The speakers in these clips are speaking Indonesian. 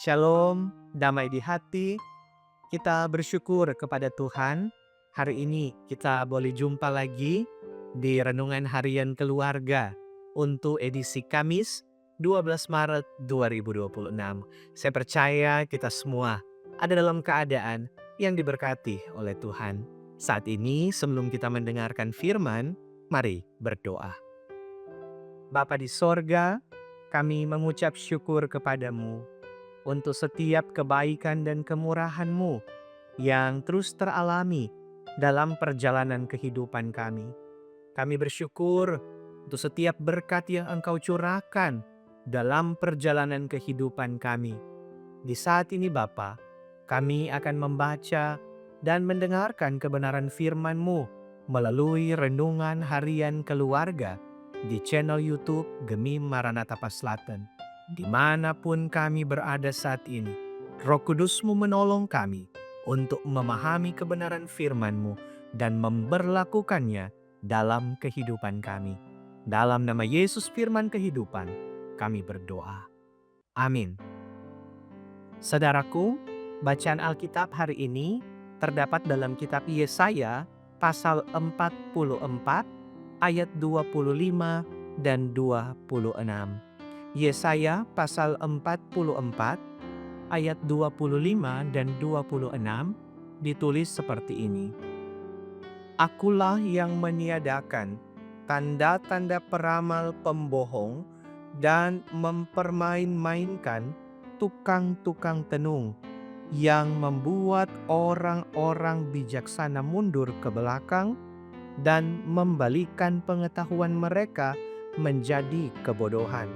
Shalom, damai di hati. Kita bersyukur kepada Tuhan. Hari ini kita boleh jumpa lagi di Renungan Harian Keluarga untuk edisi Kamis 12 Maret 2026. Saya percaya kita semua ada dalam keadaan yang diberkati oleh Tuhan. Saat ini sebelum kita mendengarkan firman, mari berdoa. Bapa di sorga, kami mengucap syukur kepadamu untuk setiap kebaikan dan kemurahan-Mu yang terus teralami dalam perjalanan kehidupan kami. Kami bersyukur untuk setiap berkat yang Engkau curahkan dalam perjalanan kehidupan kami. Di saat ini Bapa, kami akan membaca dan mendengarkan kebenaran firman-Mu melalui Renungan Harian Keluarga di channel YouTube Gemi Maranatha Paslaten. Dimanapun kami berada saat ini, Roh Kudus-Mu menolong kami untuk memahami kebenaran firman-Mu dan memberlakukannya dalam kehidupan kami. Dalam nama Yesus firman kehidupan, kami berdoa. Amin. Saudaraku, bacaan Alkitab hari ini terdapat dalam kitab Yesaya pasal 44 ayat 25 dan 26. Yesaya pasal 44 ayat 25 dan 26 ditulis seperti ini. Akulah yang meniadakan tanda-tanda peramal pembohong dan mempermain-mainkan tukang-tukang tenung yang membuat orang-orang bijaksana mundur ke belakang dan membalikan pengetahuan mereka menjadi kebodohan.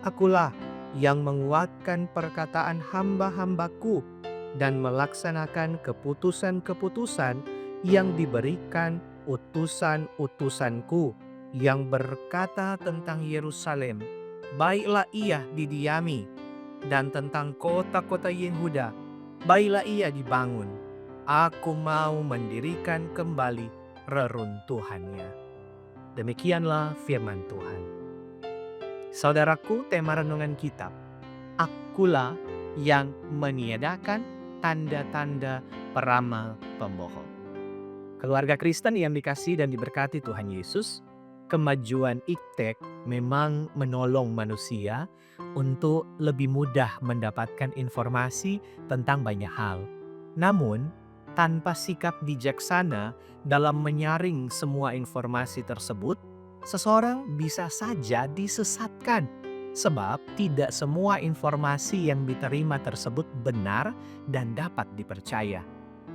Akulah yang menguatkan perkataan hamba-hambaku dan melaksanakan keputusan-keputusan yang diberikan utusan-utusanku yang berkata tentang Yerusalem, baiklah ia didiami, dan tentang kota-kota Yehuda, baiklah ia dibangun. Aku mau mendirikan kembali reruntuhannya. Demikianlah firman Tuhan. Saudaraku, tema renungan kita, akulah yang meniadakan tanda-tanda peramal pembohong. Keluarga Kristen yang dikasihi dan diberkati Tuhan Yesus, kemajuan iptek memang menolong manusia untuk lebih mudah mendapatkan informasi tentang banyak hal. Namun, tanpa sikap bijaksana dalam menyaring semua informasi tersebut, seseorang bisa saja disesatkan, sebab tidak semua informasi yang diterima tersebut benar dan dapat dipercaya.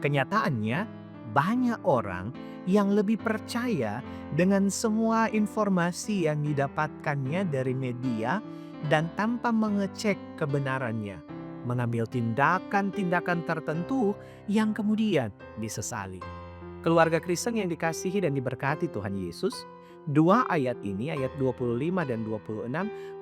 Kenyataannya, banyak orang yang lebih percaya dengan semua informasi yang didapatkannya dari media dan tanpa mengecek kebenarannya, mengambil tindakan-tindakan tertentu yang kemudian disesali. Keluarga Kristen yang dikasihi dan diberkati Tuhan Yesus, dua ayat ini, ayat 25 dan 26,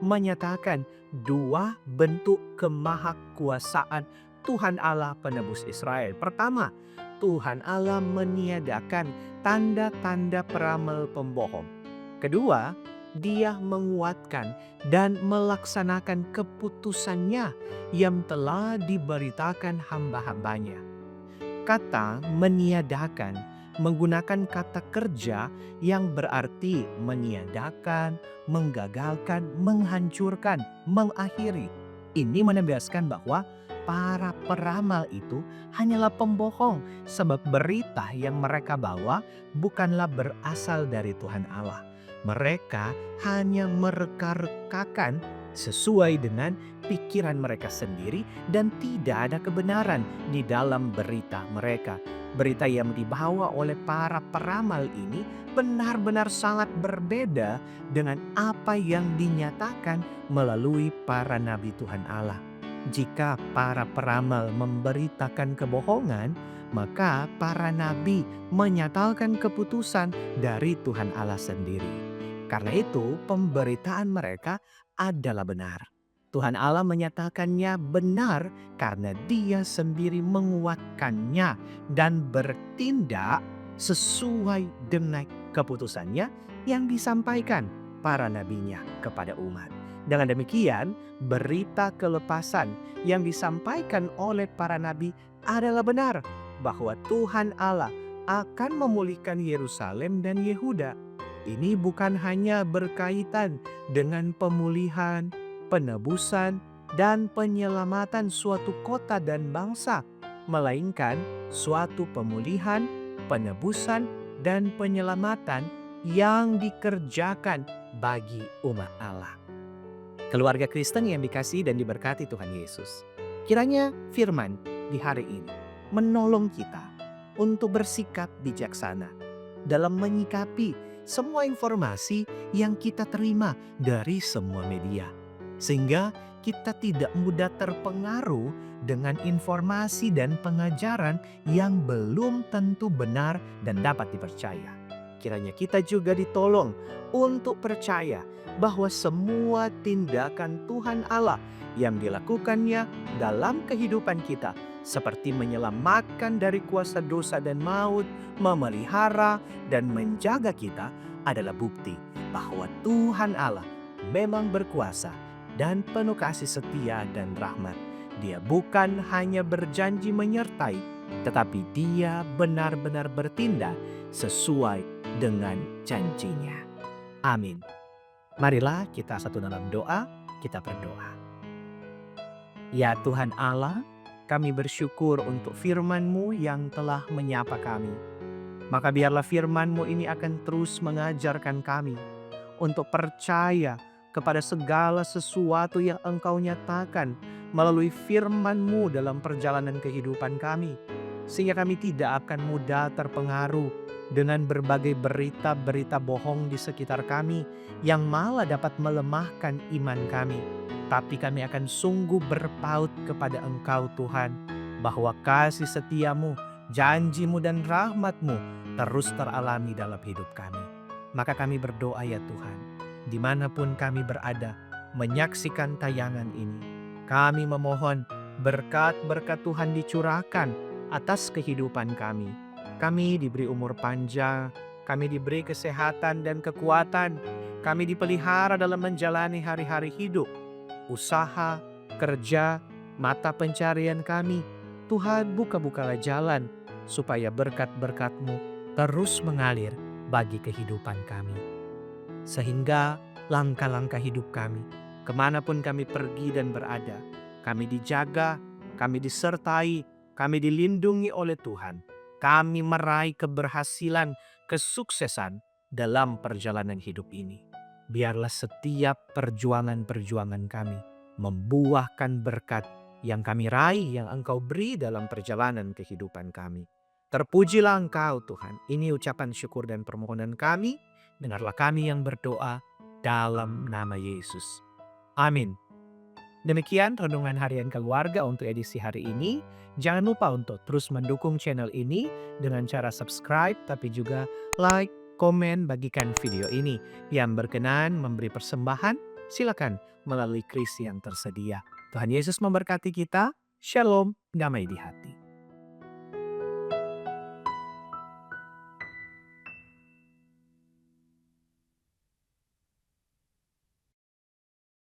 menyatakan dua bentuk kemahakuasaan Tuhan Allah penebus Israel. Pertama, Tuhan Allah meniadakan tanda-tanda peramal pembohong. Kedua, Dia menguatkan dan melaksanakan keputusannya yang telah diberitakan hamba-hambanya. Kata meniadakan menggunakan kata kerja yang berarti meniadakan, menggagalkan, menghancurkan, mengakhiri. Ini menegaskan bahwa para peramal itu hanyalah pembohong, sebab berita yang mereka bawa bukanlah berasal dari Tuhan Allah. Mereka hanya mereka-rekakan sesuai dengan pikiran mereka sendiri dan tidak ada kebenaran di dalam berita mereka. Berita yang dibawa oleh para peramal ini benar-benar sangat berbeda dengan apa yang dinyatakan melalui para nabi Tuhan Allah. Jika para peramal memberitakan kebohongan, maka para nabi menyatakan keputusan dari Tuhan Allah sendiri. Karena itu, pemberitaan mereka adalah benar. Tuhan Allah menyatakannya benar karena Dia sendiri menguatkannya dan bertindak sesuai dengan keputusannya yang disampaikan para nabinya kepada umat. Dengan demikian, berita kelepasan yang disampaikan oleh para nabi adalah benar bahwa Tuhan Allah akan memulihkan Yerusalem dan Yehuda. Ini bukan hanya berkaitan dengan pemulihan, penebusan, dan penyelamatan suatu kota dan bangsa, melainkan suatu pemulihan, penebusan, dan penyelamatan yang dikerjakan bagi umat Allah. Keluarga Kristen yang dikasihi dan diberkati Tuhan Yesus, kiranya firman di hari ini menolong kita untuk bersikap bijaksana dalam menyikapi semua informasi yang kita terima dari semua media, sehingga kita tidak mudah terpengaruh dengan informasi dan pengajaran yang belum tentu benar dan dapat dipercaya. Kiranya kita juga ditolong untuk percaya bahwa semua tindakan Tuhan Allah yang dilakukannya dalam kehidupan kita, seperti menyelamatkan dari kuasa dosa dan maut, memelihara dan menjaga kita, adalah bukti bahwa Tuhan Allah memang berkuasa dan penuh kasih setia dan rahmat. Dia bukan hanya berjanji menyertai, tetapi Dia benar-benar bertindak sesuai dengan janjinya. Amin. Marilah kita satu dalam doa, kita berdoa. Ya Tuhan Allah, kami bersyukur untuk firman-Mu yang telah menyapa kami. Maka biarlah firman-Mu ini akan terus mengajarkan kami untuk percaya kepada segala sesuatu yang Engkau nyatakan melalui firman-Mu dalam perjalanan kehidupan kami. Sehingga kami tidak akan mudah terpengaruh dengan berbagai berita-berita bohong di sekitar kami yang malah dapat melemahkan iman kami. Tapi kami akan sungguh berpaut kepada Engkau Tuhan, bahwa kasih setia-Mu, janji-Mu dan rahmat-Mu terus teralami dalam hidup kami. Maka kami berdoa ya Tuhan, dimanapun kami berada menyaksikan tayangan ini, kami memohon berkat-berkat Tuhan dicurahkan atas kehidupan kami. Kami diberi umur panjang, kami diberi kesehatan dan kekuatan, kami dipelihara dalam menjalani hari-hari hidup, usaha, kerja, mata pencarian kami. Tuhan, buka-bukalah jalan supaya berkat-berkat-Mu terus mengalir bagi kehidupan kami. Sehingga langkah-langkah hidup kami, kemanapun kami pergi dan berada, kami dijaga, kami disertai, kami dilindungi oleh Tuhan. Kami meraih keberhasilan, kesuksesan dalam perjalanan hidup ini. Biarlah setiap perjuangan-perjuangan kami membuahkan berkat yang kami raih, yang Engkau beri dalam perjalanan kehidupan kami. Terpujilah Engkau Tuhan. Ini ucapan syukur dan permohonan kami. Dengarlah kami yang berdoa dalam nama Yesus. Amin. Demikian renungan harian keluarga untuk edisi hari ini. Jangan lupa untuk terus mendukung channel ini dengan cara subscribe, tapi juga like, komen, bagikan video ini. Yang berkenan memberi persembahan, silakan melalui kris yang tersedia. Tuhan Yesus memberkati kita. Shalom, damai di hati.